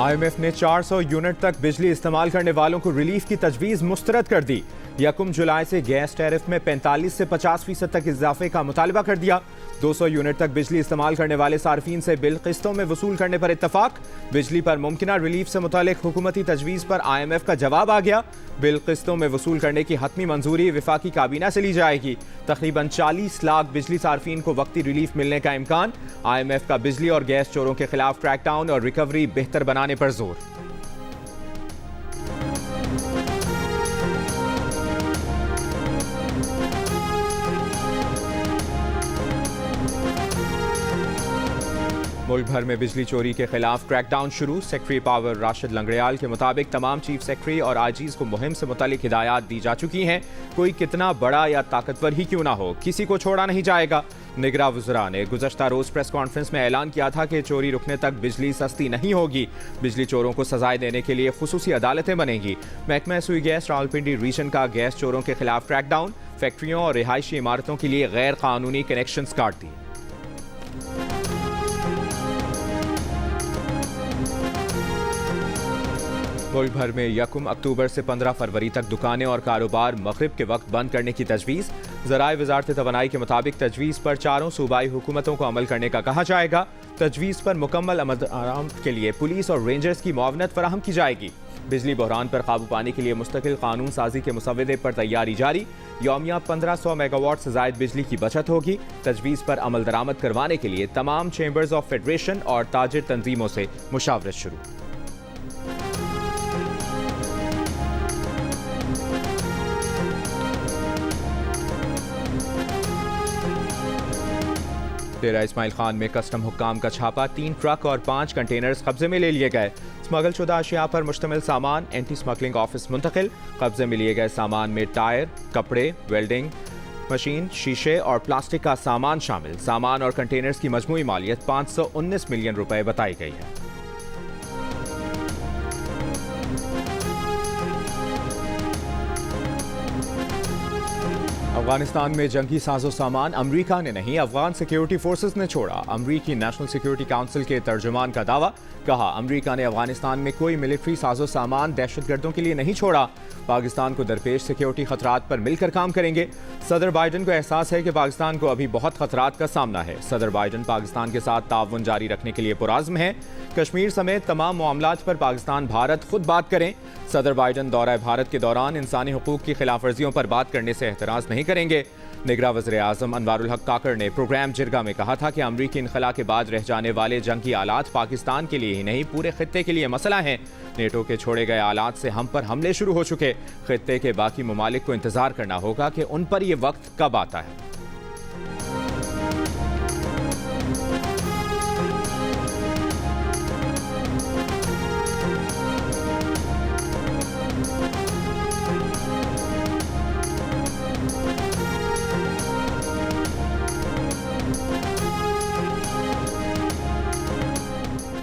IMF ने 400 unit तक बिजली इस्तेमाल करने वालों को रिलीफ की तजवीज़ मुस्तरद कर दी। 1 जुलाई से गैस टैरिफ में 45 से 50% तक इजाफे का मुतालबा कर दिया। 200 यूनिट तक बिजली इस्तेमाल करने वाले सार्फिन से बिल किस्तों में वसूल करने पर इत्तफाक। बिजली पर मुमकिना रिलीफ से मुतालिक हुकूमती तजवीज़ पर IMF का जवाब आ गया। बिल किस्तों में वसूल करने की हतमी मंजूरी विफाकी काबीना से ली जाएगी। तकरीबन 40 लाख बिजली सार्फिन को वक्ती रिलीफ मिलने का इम्कान। IMF का बिजली और गैस चोरों के खिलाफ क्रैकडाउन और रिकवरी बेहतर बनाने पर जोर। मुल्क भर में बिजली चोरी के खिलाफ क्रैकडाउन शुरू। सेक्रेटरी पावर राशिद लंगड़ियाल के मुताबिक तमाम चीफ सेक्रेटरी और आईजीज को मुहिम से मुतालिक हिदायत दी जा चुकी हैं। कोई कितना बड़ा या ताकतवर ही क्यों ना हो, किसी को छोड़ा नहीं जाएगा। निगरां वज़रा ने गुज़श्ता रोज़ प्रेस कॉन्फ्रेंस में ऐलान किया था कि चोरी रुकने तक बिजली सस्ती नहीं होगी। बिजली चोरों को सजाएं देने के लिए खुसूसी अदालतें बनेंगी। महकमा सुई गैस रावलपिंडी रीजन का गैस चोरों के खिलाफ क्रैकडाउन। फैक्ट्रियों और रिहायशी इमारतों के लिए गैर कानूनी कनेक्शंस काट दिए। मुल्क भर में 1 अक्टूबर से 15 फरवरी तक दुकानें और कारोबार मगरिब के वक्त बंद करने की तजवीज़। ज़राए वज़ारत तवानाई के मुताबिक तजवीज़ पर चारों सूबाई हुकूमतों को अमल करने का कहा जाएगा। तजवीज़ पर मुकम्मल अमल के लिए पुलिस और रेंजर्स की मुआवनत फराहम की जाएगी। बिजली बहरान पर काबू पाने के लिए मुस्तकिल कानून साजी के मुसव्वदे पर तैयारी जारी। यौमिया 1500 मेगावाट से ज़ायद बिजली की बचत होगी। तजवीज़ पर अमल दरामद करवाने के लिए तमाम चैम्बर्स ऑफ फेडरेशन और ताजिर तंजीमों से मुशावरत शुरू। डेरा इस्माइल खान में कस्टम हुक्काम का छापा। 3 ट्रक और 5 कंटेनर्स कब्जे में ले लिए गए। स्मगल शुदा अशिया पर मुश्तमिल सामान एंटी स्मगलिंग ऑफिस मुंतकिल। कब्जे में लिए गए सामान में टायर, कपड़े, वेल्डिंग मशीन, शीशे और प्लास्टिक का सामान शामिल। सामान और कंटेनर्स की मजमूई मालियत 519 मिलियन रुपए बताई गई है। अफगानिस्तान में जंगी साजो सामान अमरीका ने नहीं, अफगान सिक्योरिटी फोर्सेस ने छोड़ा। अमरीकी नेशनल सिक्योरिटी काउंसिल के तर्जुमान का दावा। कहा, अमरीका ने अफगानिस्तान में कोई मिलिट्री साजो सामान दहशतगर्दों के लिए नहीं छोड़ा। पाकिस्तान को दरपेश सिक्योरिटी खतरात पर मिलकर काम करेंगे। सदर बाइडन को एहसास है कि पाकिस्तान को अभी बहुत खतरात का सामना है। सदर बाइडन पाकिस्तान के साथ ताउन जारी रखने के लिए पुराज़्म है। कश्मीर समेत तमाम मामलात पर पाकिस्तान भारत खुद बात करें। सदर बाइडन दौरा भारत के दौरान इंसानी हुकूक की खिलाफ वर्जियों पर बात करने से एहतराज नहीं करेंगे। निगरां वज़ीर आज़म अनवारुल हक काकड़ ने प्रोग्राम जिरगा में कहा था कि अमरीकी इनखला के बाद रह जाने वाले जंगी आलात पाकिस्तान के लिए ही नहीं पूरे खित्ते के लिए मसला है। नेटो के छोड़े गए आलात से हम पर हमले शुरू हो चुके। खित्ते के बाकी ममालिक को इंतजार करना होगा कि उन पर यह वक्त कब आता है।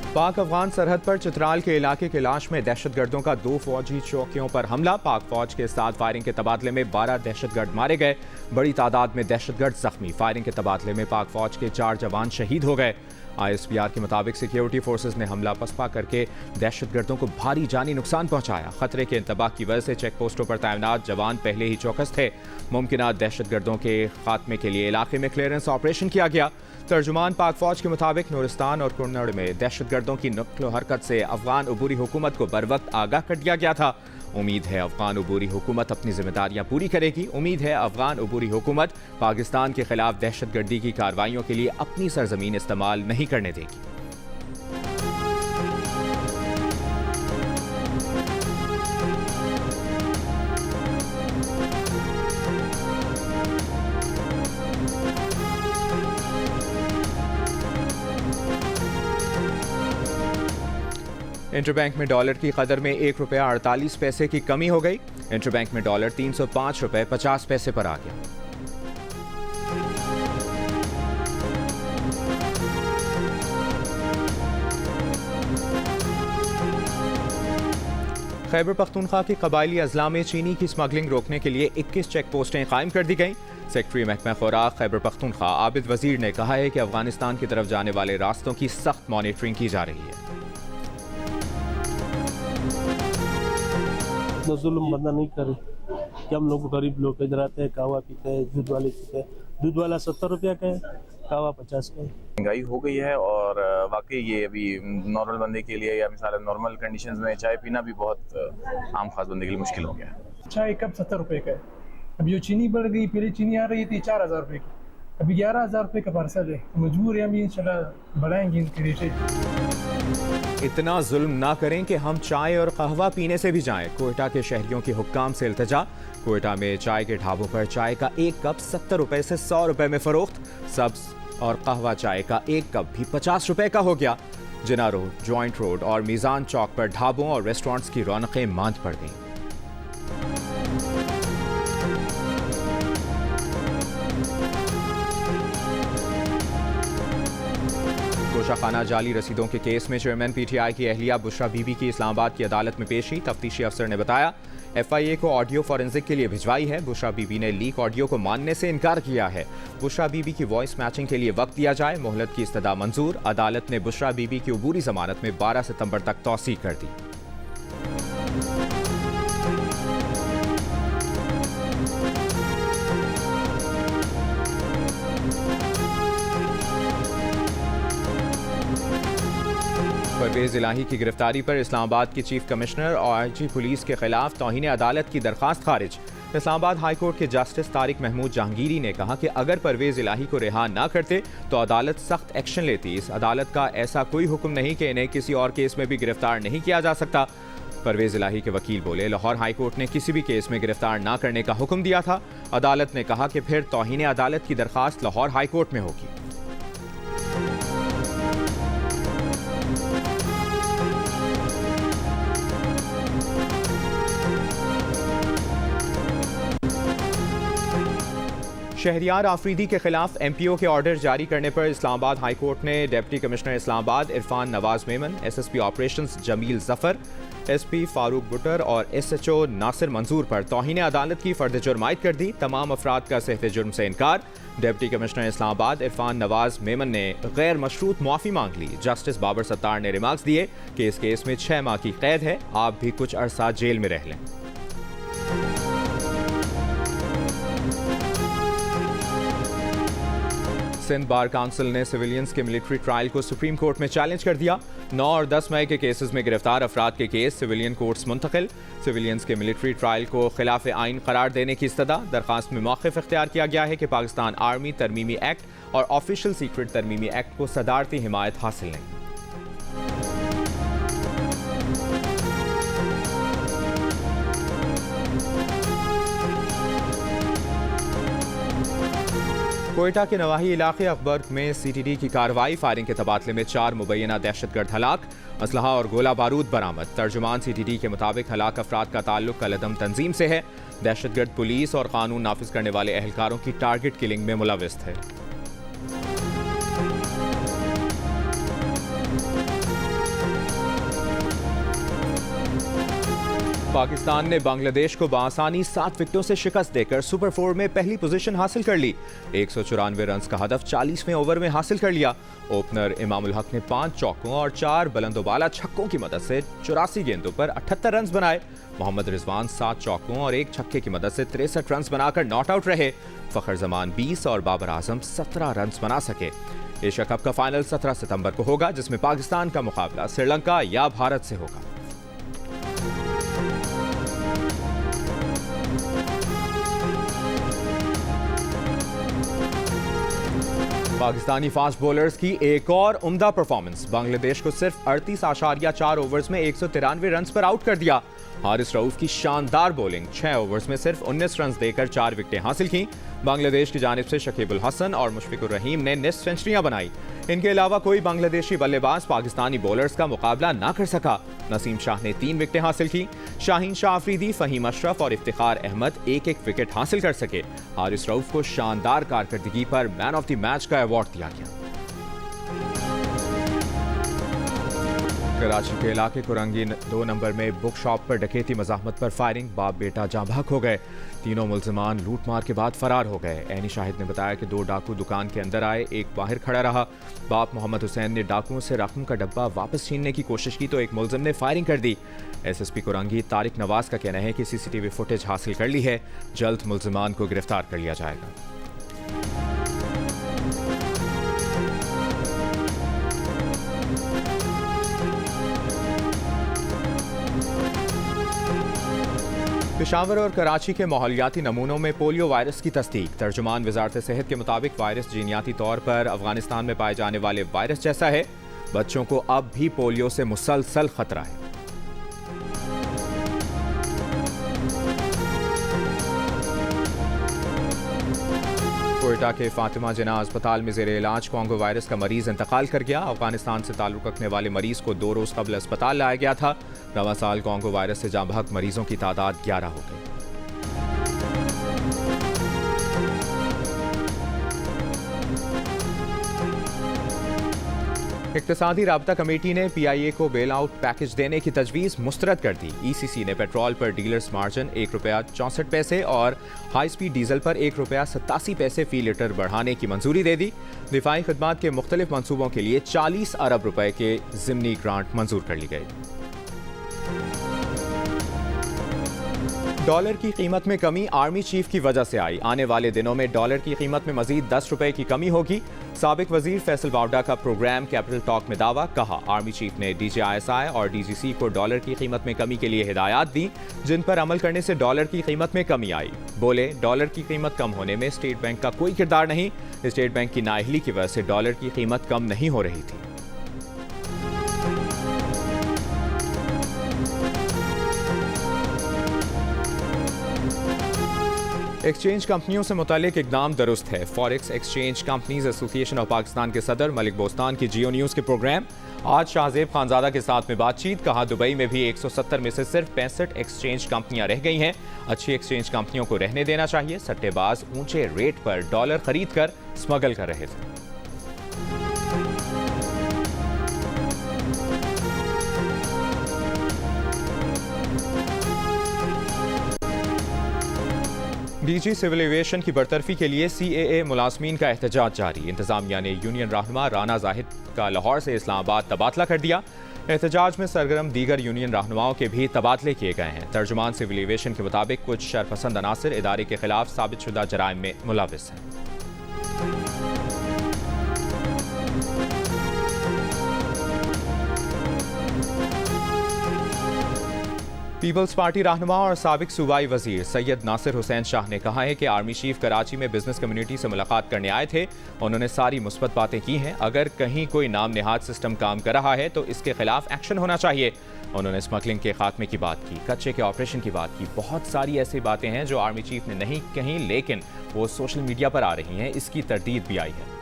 पाक अफगान सरहद पर चित्राल के इलाके के लाश में दहशतगर्दों का 2 फौजी चौकियों पर हमला। पाक फौज के साथ फायरिंग के तबादले में 12 दहशतगर्द मारे गए। बड़ी तादाद में दहशतगर्द जख्मी। फायरिंग के तबादले में पाक फौज के 4 जवान शहीद हो गए। ISPR के मुताबिक सिक्योरिटी फोर्सेस ने हमला पसपा करके दहशतगर्दों को भारी जानी नुकसान पहुंचाया। खतरे के इंतबाह की वजह से चेक पोस्टों पर तैनात जवान पहले ही चौकस थे। मुमकिन दहशतगर्दों के खात्मे के लिए इलाके में क्लियरेंस ऑपरेशन किया गया। तर्जुमान पाक फौज के मुताबिक नूरिस्तान और कुन्नड़ में दहशतगर्दों की नक्लो हरकत से अफगान अबूरी हुकूमत को बर वक्त आगाह कर दिया गया था। उम्मीद है अफगान अबूरी हुकूमत अपनी जिम्मेदारियां पूरी करेगी। उम्मीद है अफगान अबूरी हुकूमत पाकिस्तान के खिलाफ दहशतगर्दी की कार्रवाइयों के लिए अपनी सरजमीन इस्तेमाल नहीं करने देगी। इंटरबैंक में डॉलर की कदर में ₹1.48 की कमी हो गई। इंटरबैंक में डॉलर ₹305.50 पर आ गया। खैबर पख्तूनख्वा की कबायली अजला में चीनी की स्मगलिंग रोकने के लिए 21 चेक पोस्टें कायम कर दी गईं। सेक्रेटरी महकमा खुराक खैबर पख्तूनख्वा आबिद वजीर ने कहा है कि अफगानिस्तान की तरफ जाने वाले रास्तों की सख्त मॉनिटरिंग की जा रही है। इतना जुल्म बंदा नहीं करे कि हम लोग गरीब लोग इधर आते हैं, कहवा पीते हैं, दूध वाले पीते हैं। दूध वाला 70 रुपया का है, कहवा 50 का है। महंगाई हो गई है और वाकई ये अभी नॉर्मल बंदे के लिए या मिसाल नॉर्मल कंडीशंस में चाय पीना भी बहुत आम खास बंदे के लिए मुश्किल हो गया है। चाय कप 70 रुपये का है। अब ये चीनी बढ़ गई, पहले चीनी आ रही थी 4000 रुपये की, अभी 11000 रुपये का पार्सल है। तो मजबूर है हम इंशाल्लाह बढ़ाएंगे इनके रेट। इतना जुल्म ना करें कि हम चाय और कहवा पीने से भी जाएं। कोयटा के शहरियों की हुक्काम से इल्तिजा। कोयटा में चाय के ढाबों पर चाय का एक कप 70 रुपये से 100 रुपये में फरोख्त। सब्ज और कहवा चाय का एक कप भी 50 रुपये का हो गया। जिना रोड, जॉइंट रोड और मीज़ान चौक पर ढाबों और रेस्टोरेंट्स की रौनकें मांद पड़ गईं। गोशाखाना जाली रसीदों के केस में चेयरमैन पीटीआई की अहलिया बुशरा बीबी की इस्लामाबाद की अदालत में पेशी। तफ्तीशी अफसर ने बताया एफआईए को ऑडियो फॉरेंसिक के लिए भिजवाई है। बुशरा बीबी ने लीक ऑडियो को मानने से इनकार किया है। बुशरा बीबी की वॉइस मैचिंग के लिए वक्त दिया जाए। मोहलत की इस्तदा मंजूर। अदालत ने बुशरा बीबी की अबूरी जमानत में 12 सितंबर तक तौसीह कर दी। परवेज इलाही की गिरफ्तारी पर इस्लामाबाद की चीफ कमिश्नर और आईजी पुलिस के खिलाफ तौहीन अदालत की दरखास्त खारिज। इस्लामाबाद हाई कोर्ट के जस्टिस तारिक महमूद जहांगीरी ने कहा कि अगर परवेज इलाही को रिहा ना करते तो अदालत सख्त एक्शन लेती। इस अदालत का ऐसा कोई हुक्म नहीं कि इन्हें किसी और केस में भी गिरफ्तार नहीं किया जा सकता। परवेज इलाही के वकील बोले लाहौर हाई कोर्ट ने किसी भी केस में गिरफ्तार ना करने का हुक्म दिया था। अदालत ने कहा कि फिर तौहीन अदालत की दरखास्त लाहौर हाई कोर्ट में होगी। शहरियार आफरीदी के खिलाफ एमपीओ के ऑर्डर जारी करने पर इस्लामाबाद हाई कोर्ट ने deputy commissioner Islamabad Irfan Nawaz Memon, SSP operations Jameel Zafar, SP Farooq Buttar और एसएचओ नासिर मंजूर पर तौहीन अदालत की फर्द जुर्म आयद कर दी। तमाम अफराद का सहते जुर्म से इनकार। डिप्टी कमिश्नर इस्लामाबाद इरफान नवाज मेमन ने गैर मशरूत मुआफ़ी मांग ली। जस्टिस बाबर सत्तार ने रिमार्क्स दिए कि इस केस में 6 माह की कैद है, आप भी कुछ अरसा जेल में रह लें। सिंध बार काउंसिल ने सिविलियंस के मिलिट्री ट्रायल को सुप्रीम कोर्ट में चैलेंज कर दिया। 9 और 10 मई के केसेस में गिरफ्तार अफराद के केस सिविलियन कोर्ट्स मुंतकिल। सिविलियंस के मिलिट्री ट्रायल को खिलाफ आइन करार देने की इस्तदा। दरखास्त में मौक़िफ़ इख्तियार किया गया है कि पाकिस्तान आर्मी तरमीमी एक्ट और ऑफिशियल सीक्रेट तरमीमी एक्ट को सदारती हिमायत हासिल नहीं। कोयटा के नवाही इलाके अकबर में सीटीडी की कार्रवाई। फायरिंग के तबादले में 4 मुबैना दहशतगर्द हलाक। असलहा और गोला बारूद बरामद। तर्जुमान सीटीडी के मुताबिक हलाक अफराद का ताल्लुक कलदम तंजीम से है। दहशतगर्द पुलिस और कानून नाफिज करने वाले एहलकारों की टारगेट किलिंग में मुलविस थे। पाकिस्तान ने बांग्लादेश को बआसानी 7 विकेटों से शिकस्त देकर सुपर 4 में पहली पोजीशन हासिल कर ली। 194 रन का हदफ 40वें ओवर में हासिल कर लिया। ओपनर इमामुल हक ने 5 चौकों और 4 बुलंदोबाला छक्कों की मदद से 84 गेंदों पर 78 रन बनाए। मोहम्मद रिजवान 7 चौकों और 1 छक्के की मदद से 63 रन बनाकर नॉट आउट रहे। फखर जमान 20 और बाबर आजम 17 रन बना सके। एशिया कप का फाइनल 17 सितंबर को होगा, जिसमें पाकिस्तान का मुकाबला श्रीलंका या भारत से होगा। पाकिस्तानी फास्ट बॉलर्स की एक और उम्दा परफॉर्मेंस। बांग्लादेश को सिर्फ 38.4 ओवर्स में 193 रन पर आउट कर दिया। हारिस रऊफ की शानदार बॉलिंग। 6 ओवर्स में सिर्फ 19 रन देकर 4 विकेटें हासिल की। बांग्लादेश की जानिब से शकीबुल हसन और मुशफिकुर रहीम ने निस्फ सेंचुरियां बनाई। इनके अलावा कोई बांग्लादेशी बल्लेबाज पाकिस्तानी बॉलर्स का मुकाबला ना कर सका। नसीम शाह ने 3 विकेटें हासिल की। शाहीन शाह आफरीदी, फहीम अशरफ और इफ्तिखार अहमद 1-1 विकेट हासिल कर सके। हारिस रऊफ को शानदार कारकर्दगी पर मैन ऑफ द मैच का अवार्ड दिया गया। कराची के इलाके कुरंगी 2 नंबर में बुक शॉप पर डकैती मज़ाहमत पर फायरिंग, बाप बेटा जाँ बहक हो गए। तीनों मुल्ज़िमान लूट मार के बाद फरार हो गए। ऐनी शाहिद ने बताया कि 2 डाकू दुकान के अंदर आए, एक बाहर खड़ा रहा। बाप मोहम्मद हुसैन ने डाकुओं से रकम का डब्बा वापस छीनने की कोशिश की तो एक मुल्ज़िम ने फायरिंग कर दी। SSP कुरंगी तारिक नवाज का कहना है कि CCTV फुटेज हासिल कर ली है, जल्द मुल्ज़िमान को गिरफ्तार कर लिया जाएगा। पेशावर और कराची के माहौलियाती नमूनों में पोलियो वायरस की तस्दीक। तर्जुमान वजारत सेहत के मुताबिक वायरस जीनियाती तौर पर अफगानिस्तान में पाए जाने वाले वायरस जैसा है। बच्चों को अब भी पोलियो से मुसलसल खतरा है। कोयटा के फातिमा जिना अस्पताल में जेर इलाज कोंगो वायरस का मरीज इंतकाल कर गया। अफगानिस्तान से ताल्लुक रखने वाले मरीज को 2 रोज कबल अस्पताल लाया गया था। रवां साल कोंगो वायरस से जाँ बहक मरीजों की तादाद 11 हो गई। इक्तिसादी राब्ता कमेटी ने PIA को बेल आउट पैकेज देने की तजवीज़ मुस्तरद कर दी। ECC ने पेट्रोल पर डीलर्स मार्जिन ₹1.64 और हाई स्पीड डीजल पर ₹1.87 फी लीटर बढ़ाने की मंजूरी दे दी। दिफाई खदमात के मुख्तलिफ मंसूबों के लिए 40 अरब रुपए के ज़िमनी ग्रांट मंजूर कर ली गई। डॉलर की कीमत में कमी आर्मी चीफ की वजह से आई। आने वाले दिनों में डॉलर की कीमत में मजीद 10 रुपए की कमी होगी। साबिक वजीर फैसल वावडा का प्रोग्राम कैपिटल टॉक में दावा। कहा, आर्मी चीफ ने DJISI और DGC को डॉलर की कीमत में कमी के लिए हिदायत दी, जिन पर अमल करने से डॉलर की कीमत में कमी आई। बोले, डॉलर की कीमत कम होने में स्टेट बैंक का कोई किरदार नहीं। स्टेट बैंक की नाअहली की वजह से डॉलर की कीमत कम नहीं हो रही थी। एक्सचेंज कंपनियों से मुतालिक इकदाम दुरुस्त है। Forex exchange companies association of Pakistan के सदर मलिक बोस्तान की जियो न्यूज़ के प्रोग्राम। आज शाहजेब खानजादा के साथ में बातचीत। कहा, दुबई में भी 170 में से सिर्फ 65 एक्सचेंज कंपनियां रह गई हैं। अच्छी एक्सचेंज कंपनियों को रहने देना चाहिए। सट्टेबाज ऊंचे रेट पर डॉलर खरीद कर स्मगल कर रहे थे। DG सिविल एविएशन की बरतरफी के लिए CAA मुलाजमीन का एहतजाज जारी। इंतजामिया ने यूनियन रहनुमा राना जाहिद का लाहौर से इस्लामाबाद तबादला कर दिया। एहतजाज में सरगर्म दीगर यूनियन रहनुमाओं के भी तबादले किए गए हैं। तर्जुमान सिविल एविएशन के मुताबिक कुछ शरपसंद अनासिर इदारे के खिलाफ साबितशुदा जराइम में मुलविस हैं। पीपल्स पार्टी रहनुमा और साबिक सूबाई वजीर सैयद नासिर हुसैन शाह ने कहा है कि आर्मी चीफ कराची में बिजनेस कम्युनिटी से मुलाकात करने आए थे। उन्होंने सारी मुस्बत बातें की हैं। अगर कहीं कोई नाम नेहाद सिस्टम काम कर रहा है तो इसके खिलाफ एक्शन होना चाहिए। उन्होंने स्मगलिंग के खात्मे की बात की, कच्चे के ऑपरेशन की बात की। बहुत सारी ऐसी बातें हैं जो आर्मी चीफ ने नहीं कहीं, लेकिन वो सोशल मीडिया पर आ रही हैं। इसकी तरदीद भी आई है।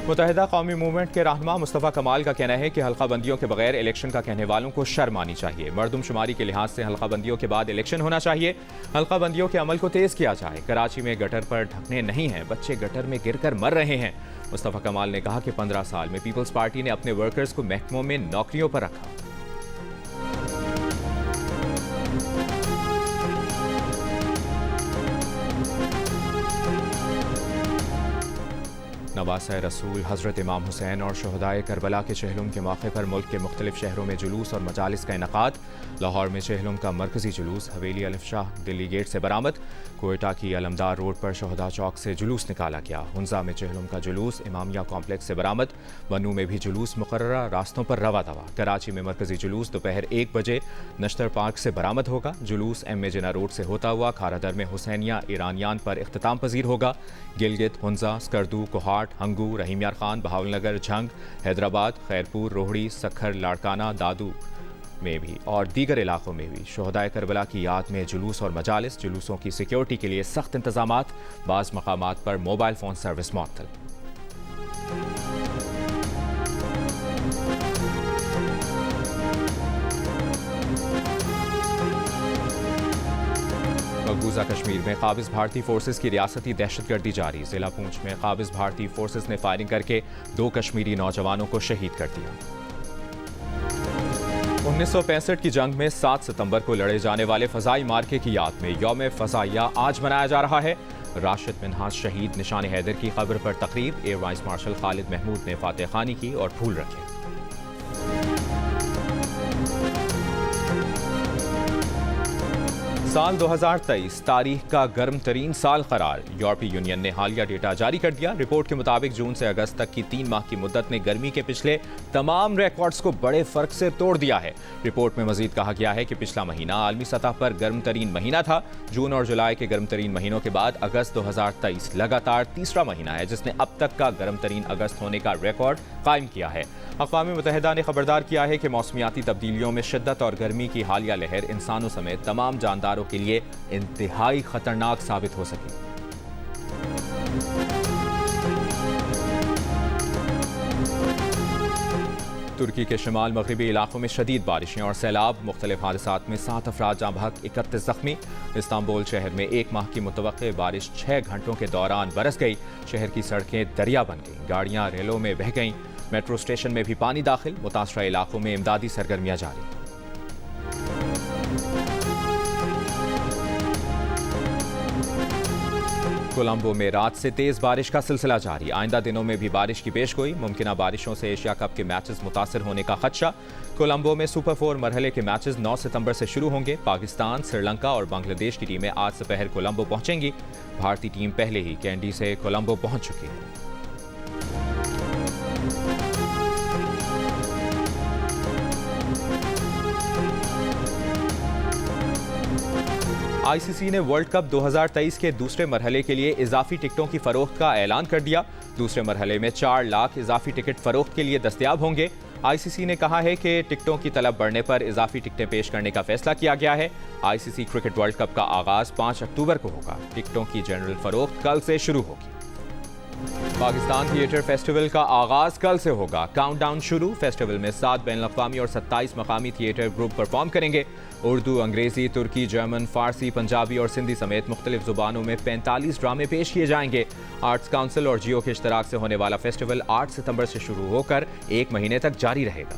मुत्तहिदा कौमी मूवमेंट के रहनुमा मुस्तफ़ा कमाल का कहना है कि हल्का बंदियों के बगैर इलेक्शन का कहने वालों को शर्म आनी चाहिए। मरदमशुमारी के लिहाज से हल्का बंदियों के बाद इलेक्शन होना चाहिए। हल्का बंदियों के अमल को तेज़ किया जाए। कराची में गटर पर ढकने नहीं हैं, बच्चे गटर में गिरकर मर रहे हैं। मुस्तफ़ा कमाल ने कहा कि 15 साल में पीपल्स पार्टी ने अपने वर्कर्स को महकमों में नौकरियों पर रखा। नवासा रसूल हज़रत इमाम हुसैन और शहदाए करबला के चहलुम के मौके पर मुल्क के मुख्तलिफ शहरों में जुलूस और मजालिस का इनकाद। लाहौर में चहलुम का मरकजी जुलूस हवेली अलिफ शाह दिल्ली गेट से बरामद। कोयटा की अलमदार रोड पर शहदा चौक से जुलूस निकाला गया। हुंजा में चहलुम का जुलूस इमामिया कॉम्प्लेक्स से बरामद। बनू में भी जुलूस मुकर्ररा रास्तों पर रवा दवा। कराची में मरकजी जुलूस दोपहर 1 बजे नश्तर पार्क से बरामद होगा। जुलूस MA जिना रोड से होता हुआ खारादर में हुसैनिया ईरानियान पर इख्तिताम पजीर होगा। गिलगित, हुंजा, स्कर्दू, कोहाट, हंगू, रहीम यार खान, बहावलनगर, झंग, हैदराबाद, खैरपुर, रोहड़ी, सखर, लाड़काना, दादू में भी और दीगर इलाकों में भी शहदाए करबला की याद में जुलूस और मजालिस। जुलूसों की सिक्योरिटी के लिए सख्त इंतजामात। बाज़ मकामात पर मोबाइल फ़ोन सर्विस मुअत्तल। मकबूजा कश्मीर में काबिज भारतीय फोर्सेस की रियासती दहशतगर्दी जारी। जिला पूंछ में काबिज भारतीय फोर्सेस ने फायरिंग करके 2 कश्मीरी नौजवानों को शहीद कर दिया। 1965 की जंग में 7 सितंबर को लड़े जाने वाले फजाई मार्के की याद में यौम फजाइया आज मनाया जा रहा है। राशिद मिन्हाज शहीद निशान हैदर की कब्र पर तकरीब। Air vice marshal Khalid Mahmood ने फातह खानी की और फूल रखे। साल 2023 तारीख का गर्म तरीन साल करार। यूरोपीय यूनियन ने हालिया डेटा जारी कर दिया। रिपोर्ट के मुताबिक जून से अगस्त तक की 3 माह की मुद्दत ने गर्मी के पिछले तमाम रिकॉर्ड्स को बड़े फर्क से तोड़ दिया है। रिपोर्ट में मजीद कहा गया है कि पिछला महीना आलमी सतह पर गर्म तरीन महीना था। जून और जुलाई के गर्म तरीन महीनों के बाद अगस्त 2023 लगातार तीसरा महीना है जिसने अब तक का गर्म तरीन अगस्त होने का रिकॉर्ड कायम किया है। अक़वाम मुत्तहिदा ने खबरदार किया है कि मौसमियाती तब्दीलियों में शिद्दत और गर्मी की हालिया लहर इंसानों समेत तमाम जानदारों के लिए इंतहाई खतरनाक साबित हो सके। तुर्की के शिमाल मगरबी इलाकों में शदीद बारिशें और सैलाब। मुख्तलिफ हादसात में 7 अफराद जाँ बहक, 31 जख्मी। इस्तांबुल शहर में 1 माह की मुतवक्के बारिश 6 घंटों के दौरान बरस गई। शहर की सड़कें दरिया बन गईं, गाड़ियां रेलों में बह गईं। मेट्रो स्टेशन में भी पानी दाखिल। मुतासरा इलाकों में इमदादी सरगर्मियां जारी। कोलंबो में रात से तेज बारिश का सिलसिला जारी। आइंदा दिनों में भी बारिश की पेशगोई। मुमकिना बारिशों से एशिया कप के मैचेस मुतासर होने का खदशा। कोलंबो में सुपर 4 मरहले के मैचेस 9 सितंबर से शुरू होंगे। पाकिस्तान, श्रीलंका और बांग्लादेश की टीमें आज दोपहर कोलंबो पहुंचेंगी। भारतीय टीम पहले ही कैंडी से कोलंबो पहुंच चुकी है। आईसीसी ने वर्ल्ड कप 2023 के दूसरे मरहले के लिए इजाफी टिकटों की फरोख्त का ऐलान कर दिया। दूसरे मरहले में 4 लाख इजाफी टिकट फरोख्त के लिए दस्तयाब होंगे। आईसीसी ने कहा है कि टिकटों की तलब बढ़ने पर इजाफी टिकटें पेश करने का फैसला किया गया है। आईसीसी क्रिकेट वर्ल्ड कप का आगाज 5 अक्टूबर को होगा। टिकटों की जनरल फरोख्त कल से शुरू होगी। पाकिस्तान थिएटर फेस्टिवल का आगाज कल से होगा। काउंटडाउन शुरू। फेस्टिवल में 7 बैनुल-अक़वामी और 27 मकामी थिएटर ग्रुप परफॉर्म करेंगे। उर्दू, अंग्रेजी, तुर्की, जर्मन, फारसी, पंजाबी और सिंधी समेत मुख्तलिफ जुबानों में 45 ड्रामे पेश किए जाएंगे। आर्ट्स काउंसिल और जियो के इश्तराक से होने वाला फेस्टिवल 8 सितंबर से शुरू होकर 1 महीने तक जारी रहेगा।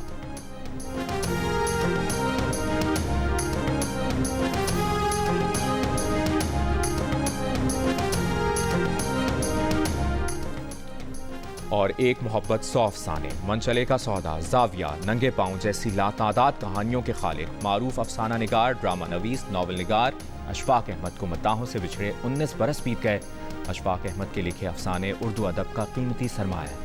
और एक मोहब्बत 100 अफसाने, मनचले का सौदा, जाविया, नंगे पाँव जैसी लातादाद कहानियों के खालिक, मारूफ अफसाना निगार, ड्रामा नवीस, नावल निगार अशफाक अहमद को मद्दाहों से बिछड़े 19 बरस बीत गए। अशफाक अहमद के लिखे अफसाने उर्दू अदब का कीमती सरमाया है।